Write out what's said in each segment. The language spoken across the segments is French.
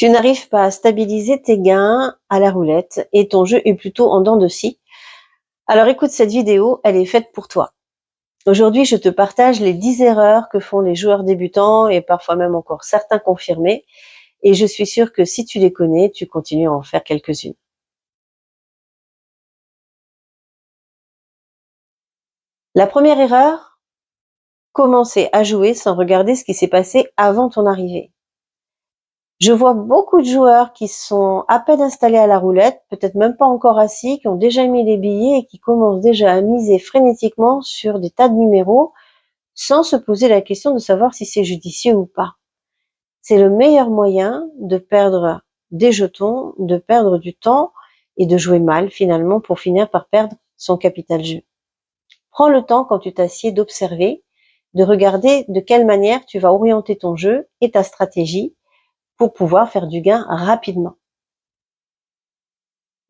Tu n'arrives pas à stabiliser tes gains à la roulette et ton jeu est plutôt en dents de scie. Alors écoute, cette vidéo, elle est faite pour toi. Aujourd'hui, je te partage les 10 erreurs que font les joueurs débutants et parfois même encore certains confirmés. Et je suis sûre que si tu les connais, tu continues à en faire quelques-unes. La première erreur, commencer à jouer sans regarder ce qui s'est passé avant ton arrivée. Je vois beaucoup de joueurs qui sont à peine installés à la roulette, peut-être même pas encore assis, qui ont déjà mis les billets et qui commencent déjà à miser frénétiquement sur des tas de numéros sans se poser la question de savoir si c'est judicieux ou pas. C'est le meilleur moyen de perdre des jetons, de perdre du temps et de jouer mal finalement pour finir par perdre son capital jeu. Prends le temps quand tu t'assieds d'observer, de regarder de quelle manière tu vas orienter ton jeu et ta stratégie pour pouvoir faire du gain rapidement.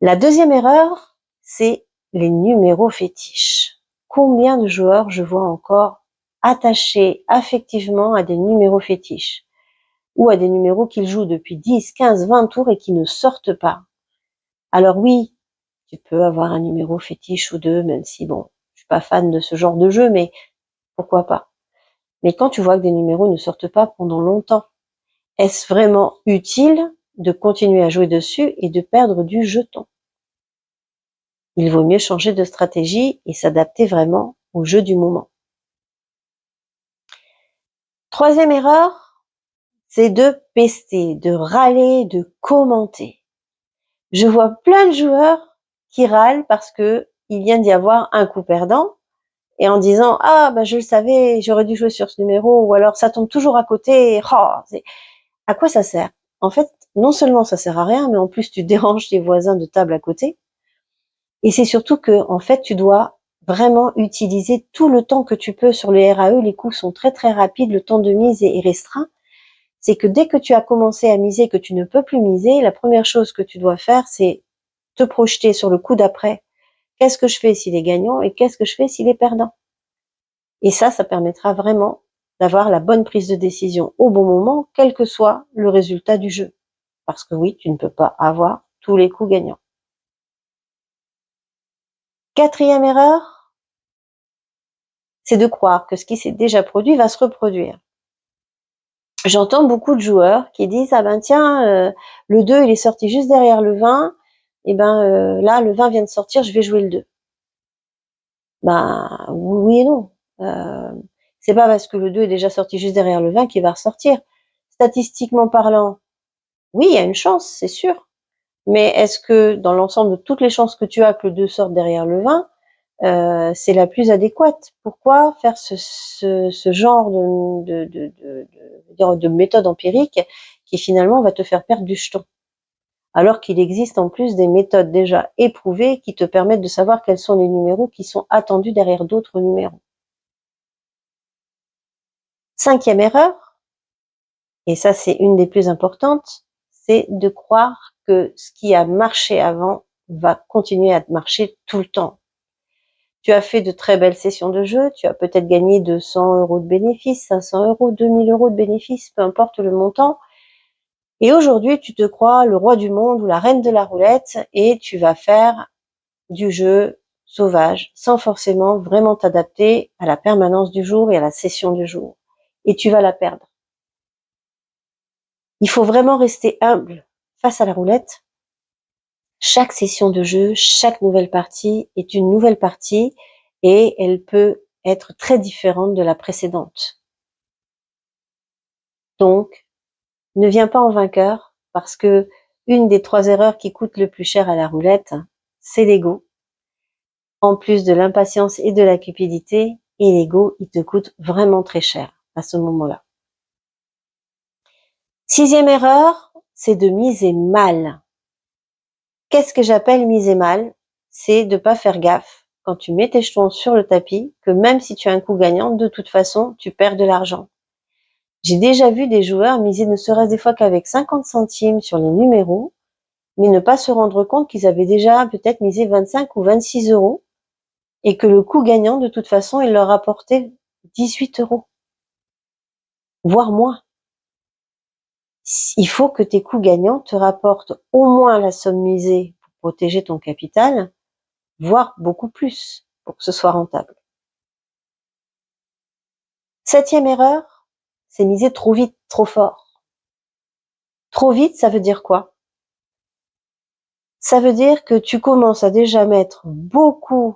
La deuxième erreur, c'est les numéros fétiches. Combien de joueurs je vois encore attachés affectivement à des numéros fétiches ou à des numéros qu'ils jouent depuis 10, 15, 20 tours et qui ne sortent pas. Alors oui, tu peux avoir un numéro fétiche ou deux, même si bon, je suis pas fan de ce genre de jeu, mais pourquoi pas. Mais quand tu vois que des numéros ne sortent pas pendant longtemps, est-ce vraiment utile de continuer à jouer dessus et de perdre du jeton? Il vaut mieux changer de stratégie et s'adapter vraiment au jeu du moment. Troisième erreur, c'est de pester, de râler, de commenter. Je vois plein de joueurs qui râlent parce que il vient d'y avoir un coup perdant et en disant ah ben je le savais, j'aurais dû jouer sur ce numéro ou alors ça tombe toujours à côté. Oh, à quoi ça sert? En fait, non seulement ça sert à rien, mais en plus tu déranges tes voisins de table à côté. Et c'est surtout que, en fait, tu dois vraiment utiliser tout le temps que tu peux sur les RAE. Les coups sont très très rapides, le temps de mise est restreint. C'est que dès que tu as commencé à miser, que tu ne peux plus miser, la première chose que tu dois faire, c'est te projeter sur le coup d'après. Qu'est-ce que je fais s'il est gagnant et qu'est-ce que je fais s'il est perdant? Et ça permettra vraiment d'avoir la bonne prise de décision au bon moment, quel que soit le résultat du jeu. Parce que oui, tu ne peux pas avoir tous les coups gagnants. Quatrième erreur, c'est de croire que ce qui s'est déjà produit va se reproduire. J'entends beaucoup de joueurs qui disent ah ben tiens le 2 il est sorti juste derrière le 20 et ben là le 20 vient de sortir, je vais jouer le 2. Ben oui et non. C'est pas parce que le 2 est déjà sorti juste derrière le 20 qu'il va ressortir. Statistiquement parlant, oui, il y a une chance, c'est sûr. Mais est-ce que dans l'ensemble de toutes les chances que tu as que le 2 sorte derrière le 20, c'est la plus adéquate? Pourquoi faire ce genre de méthode empirique qui finalement va te faire perdre du jeton? Alors qu'il existe en plus des méthodes déjà éprouvées qui te permettent de savoir quels sont les numéros qui sont attendus derrière d'autres numéros. Cinquième erreur, et ça c'est une des plus importantes, c'est de croire que ce qui a marché avant va continuer à marcher tout le temps. Tu as fait de très belles sessions de jeu, tu as peut-être gagné 200 € de bénéfices, 500 €, 2000 € de bénéfices, peu importe le montant. Et aujourd'hui, tu te crois le roi du monde ou la reine de la roulette et tu vas faire du jeu sauvage sans forcément vraiment t'adapter à la permanence du jour et à la session du jour. Et tu vas la perdre. Il faut vraiment rester humble face à la roulette. Chaque session de jeu, chaque nouvelle partie est une nouvelle partie et elle peut être très différente de la précédente. Donc, ne viens pas en vainqueur parce que une des 3 erreurs qui coûtent le plus cher à la roulette, c'est l'ego. En plus de l'impatience et de la cupidité, et l'ego, il te coûte vraiment très cher à ce moment-là. Sixième erreur, c'est de miser mal. Qu'est-ce que j'appelle miser mal? C'est de pas faire gaffe quand tu mets tes jetons sur le tapis, que même si tu as un coup gagnant, de toute façon, tu perds de l'argent. J'ai déjà vu des joueurs miser ne serait-ce des fois qu'avec 50 centimes sur les numéros, mais ne pas se rendre compte qu'ils avaient déjà peut-être misé 25 ou 26 € et que le coup gagnant, de toute façon, il leur rapportait 18 €, voire moins. Il faut que tes coups gagnants te rapportent au moins la somme misée pour protéger ton capital, voire beaucoup plus pour que ce soit rentable. 7e erreur, c'est miser trop vite, trop fort. Trop vite, ça veut dire quoi? Ça veut dire que tu commences à déjà mettre beaucoup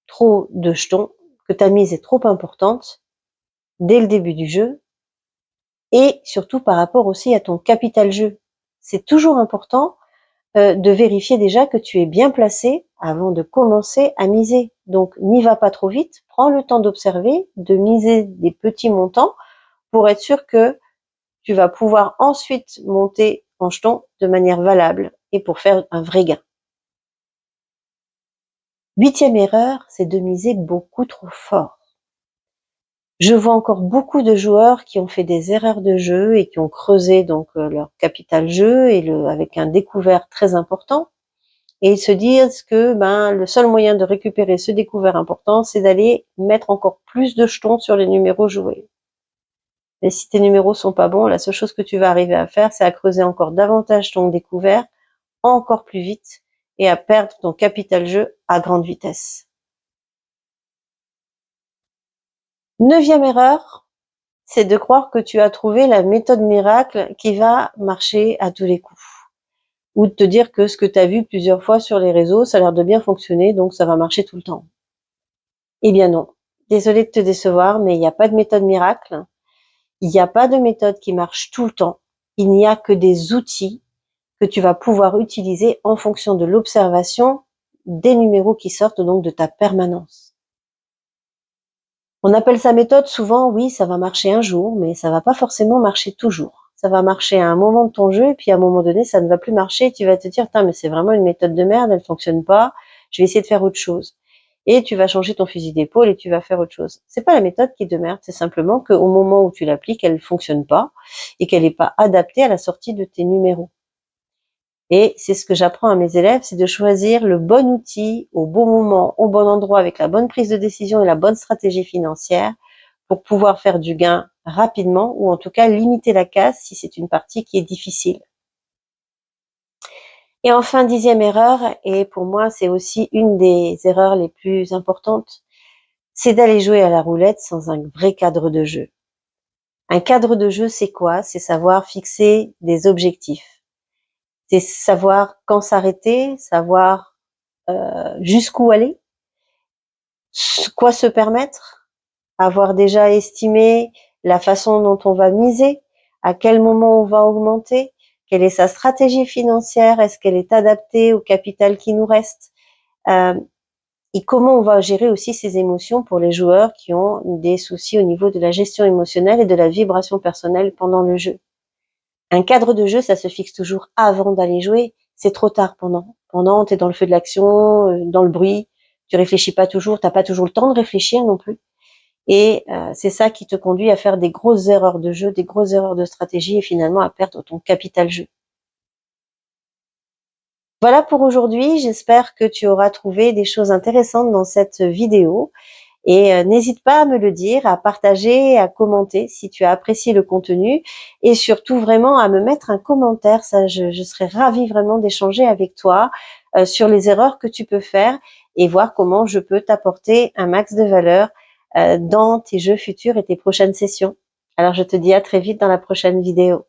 trop de jetons, que ta mise est trop importante dès le début du jeu, et surtout par rapport aussi à ton capital jeu. C'est toujours important de vérifier déjà que tu es bien placé avant de commencer à miser. Donc n'y va pas trop vite, prends le temps d'observer, de miser des petits montants pour être sûr que tu vas pouvoir ensuite monter en jetons de manière valable et pour faire un vrai gain. 8e erreur, c'est de miser beaucoup trop fort. Je vois encore beaucoup de joueurs qui ont fait des erreurs de jeu et qui ont creusé donc leur capital jeu et avec un découvert très important. Et ils se disent que le seul moyen de récupérer ce découvert important, c'est d'aller mettre encore plus de jetons sur les numéros joués. Et si tes numéros sont pas bons, la seule chose que tu vas arriver à faire, c'est à creuser encore davantage ton découvert, encore plus vite, et à perdre ton capital jeu à grande vitesse. 9e erreur, c'est de croire que tu as trouvé la méthode miracle qui va marcher à tous les coups. Ou de te dire que ce que tu as vu plusieurs fois sur les réseaux, ça a l'air de bien fonctionner, donc ça va marcher tout le temps. Eh bien non. Désolée de te décevoir, mais il n'y a pas de méthode miracle. Il n'y a pas de méthode qui marche tout le temps. Il n'y a que des outils que tu vas pouvoir utiliser en fonction de l'observation des numéros qui sortent donc de ta permanence. On appelle ça méthode souvent, oui, ça va marcher un jour, mais ça va pas forcément marcher toujours. Ça va marcher à un moment de ton jeu, et puis à un moment donné, ça ne va plus marcher, et tu vas te dire, mais c'est vraiment une méthode de merde, elle fonctionne pas, je vais essayer de faire autre chose. Et tu vas changer ton fusil d'épaule et tu vas faire autre chose. C'est pas la méthode qui est de merde, c'est simplement qu'au moment où tu l'appliques, elle fonctionne pas, et qu'elle n'est pas adaptée à la sortie de tes numéros. Et c'est ce que j'apprends à mes élèves, c'est de choisir le bon outil au bon moment, au bon endroit, avec la bonne prise de décision et la bonne stratégie financière pour pouvoir faire du gain rapidement ou en tout cas limiter la casse si c'est une partie qui est difficile. Et enfin, 10e erreur, et pour moi c'est aussi une des erreurs les plus importantes, c'est d'aller jouer à la roulette sans un vrai cadre de jeu. Un cadre de jeu, c'est quoi? C'est savoir fixer des objectifs. C'est savoir quand s'arrêter, savoir jusqu'où aller, quoi se permettre, avoir déjà estimé la façon dont on va miser, à quel moment on va augmenter, quelle est sa stratégie financière, est-ce qu'elle est adaptée au capital qui nous reste, et comment on va gérer aussi ses émotions pour les joueurs qui ont des soucis au niveau de la gestion émotionnelle et de la vibration personnelle pendant le jeu. Un cadre de jeu, ça se fixe toujours avant d'aller jouer. C'est trop tard pendant. Pendant, t'es dans le feu de l'action, dans le bruit. Tu réfléchis pas toujours. T'as pas toujours le temps de réfléchir non plus. Et c'est ça qui te conduit à faire des grosses erreurs de jeu, des grosses erreurs de stratégie et finalement à perdre ton capital jeu. Voilà pour aujourd'hui. J'espère que tu auras trouvé des choses intéressantes dans cette vidéo. Et n'hésite pas à me le dire, à partager, à commenter si tu as apprécié le contenu et surtout vraiment à me mettre un commentaire. Ça, je serais ravie vraiment d'échanger avec toi sur les erreurs que tu peux faire et voir comment je peux t'apporter un max de valeur dans tes jeux futurs et tes prochaines sessions. Alors je te dis à très vite dans la prochaine vidéo.